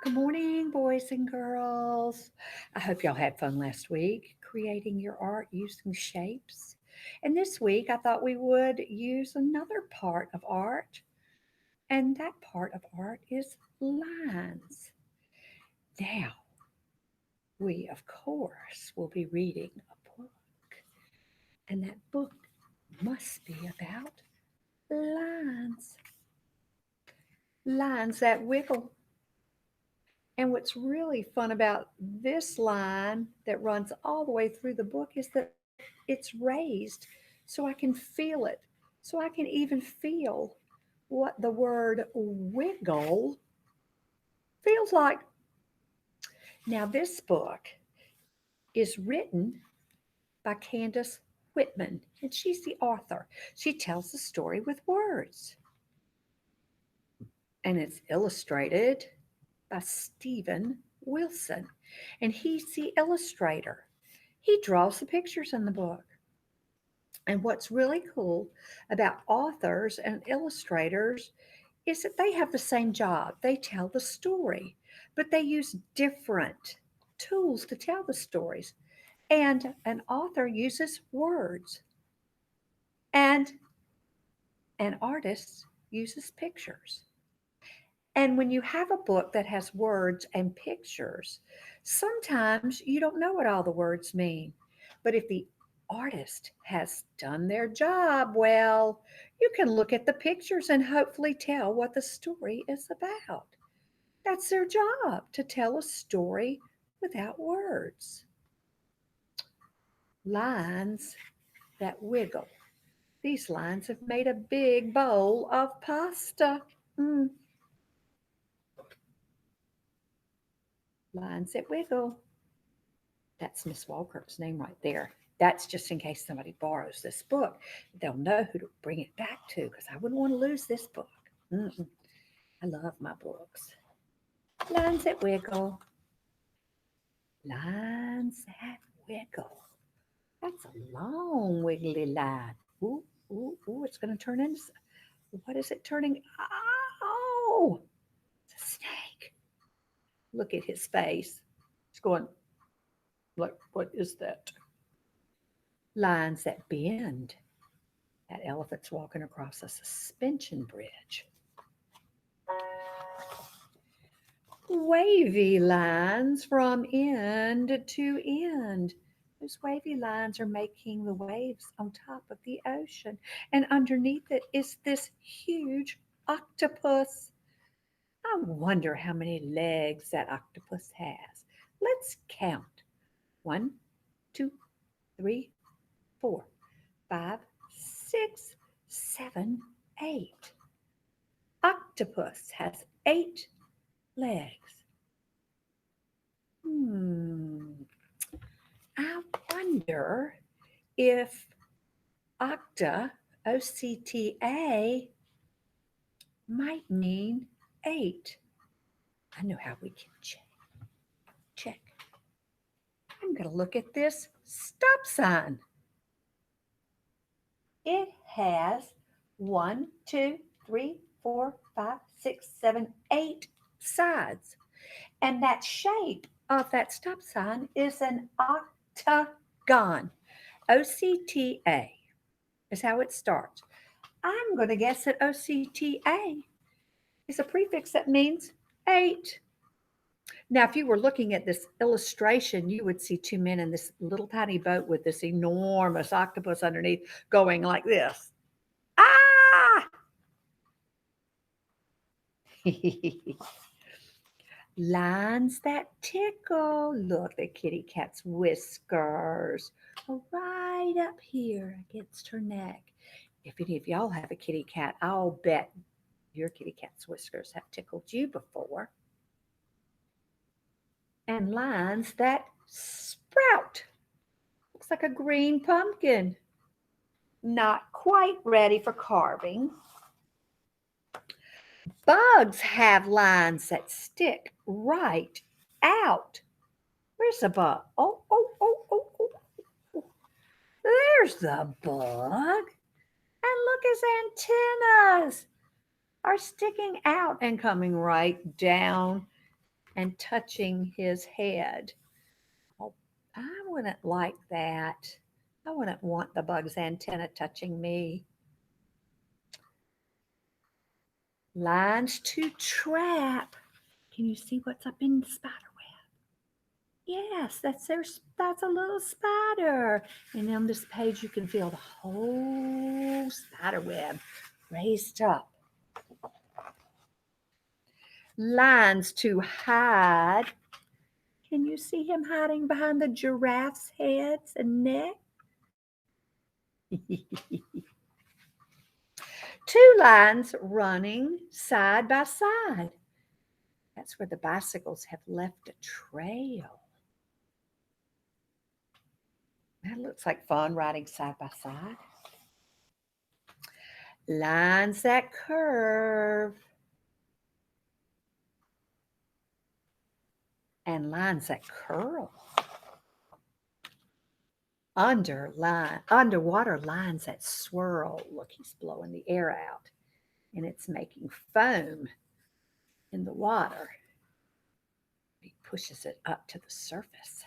Good morning, boys and girls. I hope y'all had fun last week creating your art using shapes. And this week, I thought we would use another part of art, and that part of art is lines. Now, we, of course, will be reading a book, and that book must be about lines. Lines that wiggle. And what's really fun about this line that runs all the way through the book is that it's raised so I can feel it, so I can even feel what the word wiggle feels like. Now, this book is written by Candace Whitman, and she's the author. She tells the story with words, and it's illustrated by Stephen Wilson, and he's the illustrator. He draws the pictures in the book. And what's really cool about authors and illustrators is that they have the same job. They tell the story, but they use different tools to tell the stories. And an author uses words, and an artist uses pictures. And when you have a book that has words and pictures, sometimes you don't know what all the words mean. But if the artist has done their job well, you can look at the pictures and hopefully tell what the story is about. That's their job, to tell a story without words. Lines that wiggle. These lines have made a big bowl of pasta. Mm, lines that wiggle. That's Miss Walker's name right there. That's just in case somebody borrows this book. They'll know who to bring it back to because I wouldn't want to lose this book. Mm-mm. I love my books. Lines that wiggle. Lines that wiggle. That's a long wiggly line. Ooh, ooh, ooh, it's going to turn into, what is it turning? Oh, it's a snake. Look at his face. It's going, like, what is that? Lines that bend. That elephant's walking across a suspension bridge. Wavy lines from end to end. Those wavy lines are making the waves on top of the ocean. And underneath it is this huge octopus. I wonder how many legs that octopus has. Let's count. One, two, three, four, five, six, seven, eight. Octopus has 8 legs. Hmm. I wonder if octa, OCTA, might mean 8. I know how we can check. I'm going to look at this stop sign. It has 1, 2, 3, 4, 5, 6, 7, 8 sides. And that shape of that stop sign is an octagon. OCTA is how it starts. I'm going to guess that OCTA is a prefix that means 8. Now, if you were looking at this illustration, you would see 2 men in this little tiny boat with this enormous octopus underneath going like this. Ah! Lines that tickle. Look, the kitty cat's whiskers are right up here against her neck. If any of y'all have a kitty cat, I'll bet your kitty cat's whiskers have tickled you before. And lines that sprout. Looks like a green pumpkin. Not quite ready for carving. Bugs have lines that stick right out. Where's the bug? Oh, oh, oh, oh, oh. Oh. There's the bug. And look, his antennas are sticking out and coming right down and touching his head. Oh, I wouldn't like that. I wouldn't want the bug's antenna touching me. Lines to trap. Can you see what's up in the spider web? Yes, that's a little spider. And on this page you can feel the whole spider web raised up. Lines to hide. Can you see him hiding behind the giraffe's heads and neck? Two lines running side by side. That's where the bicycles have left a trail. That looks like fun riding side by side. Lines that curve. And lines that curl. Underwater lines that swirl. Look, he's blowing the air out and it's making foam in the water. He pushes it up to the surface.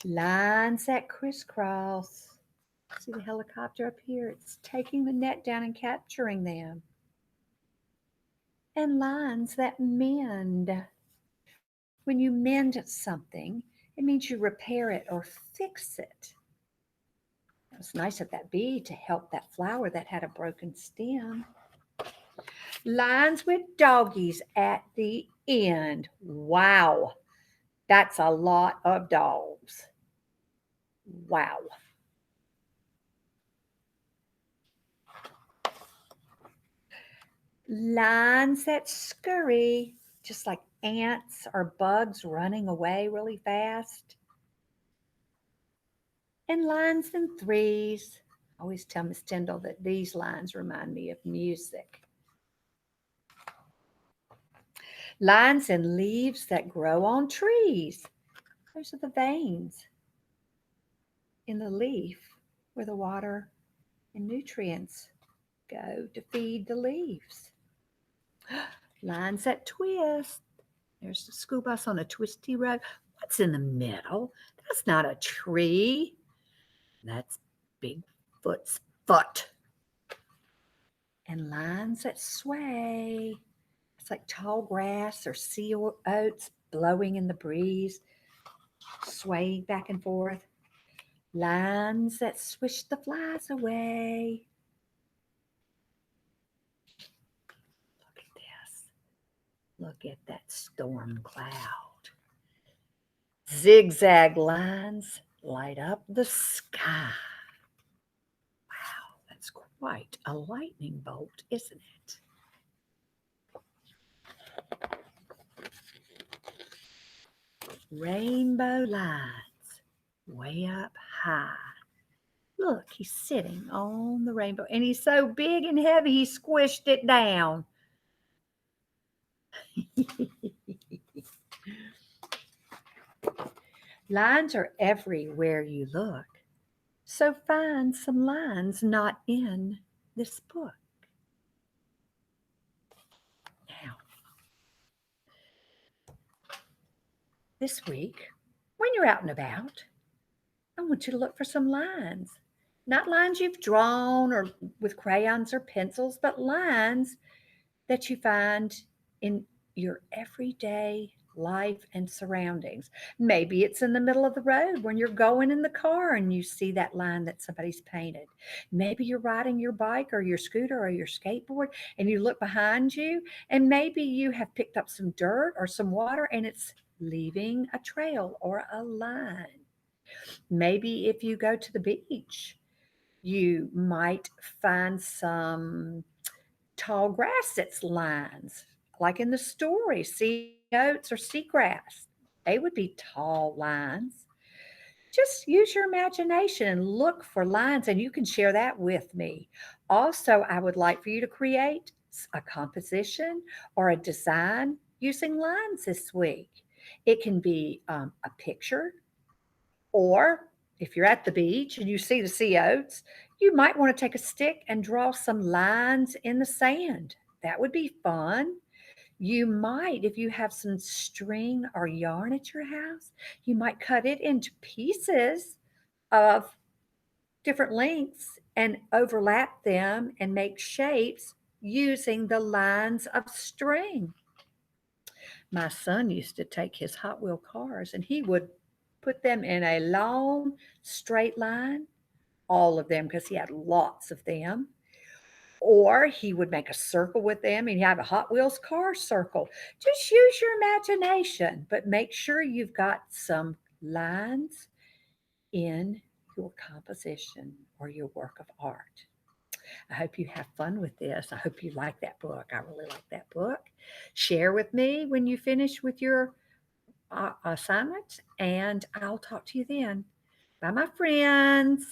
Lines that crisscross. See the helicopter up here? It's taking the net down and capturing them. And lines that mend. When you mend something, it means you repair it or fix it. It was nice of that bee to help that flower that had a broken stem. Lines with doggies at the end. Wow, that's a lot of dogs. Wow. Lines that scurry, just like ants or bugs running away really fast. And lines in threes. I always tell Miss Tyndall that these lines remind me of music. Lines and leaves that grow on trees. Those are the veins in the leaf where the water and nutrients go to feed the leaves. Lines that twist. There's the school bus on a twisty road. What's in the middle? That's not a tree. That's Bigfoot's foot. And lines that sway. It's like tall grass or sea oats blowing in the breeze, swaying back and forth. Lines that swish the flies away. Look at this. Look at that storm cloud. Zigzag lines light up the sky. Wow, that's quite a lightning bolt, isn't it? Rainbow lines way up high. Look, he's sitting on the rainbow and he's so big and heavy he squished it down. Lines are everywhere you look. So find some lines not in this book. Now, this week, when you're out and about, I want you to look for some lines. Not lines you've drawn or with crayons or pencils, but lines that you find in your everyday life and surroundings. Maybe it's in the middle of the road when you're going in the car and you see that line that somebody's painted. Maybe you're riding your bike or your scooter or your skateboard and you look behind you and maybe you have picked up some dirt or some water and it's leaving a trail or a line. Maybe if you go to the beach, you might find some tall grass that's lines, like in the story, sea oats or seagrass. They would be tall lines. Just use your imagination and look for lines, and you can share that with me. Also, I would like for you to create a composition or a design using lines this week. It can be a picture, or if you're at the beach and you see the sea oats, you might want to take a stick and draw some lines in the sand. That would be fun. You might, if you have some string or yarn at your house, you might cut it into pieces of different lengths and overlap them and make shapes using the lines of string. My son used to take his Hot Wheel cars and he would put them in a long straight line, all of them, because he had lots of them. Or he would make a circle with them and have a Hot Wheels car circle. Just use your imagination, but make sure you've got some lines in your composition or your work of art. I hope you have fun with this. I hope you like that book. I really like that book. Share with me when you finish with your assignments, and I'll talk to you then. Bye, my friends.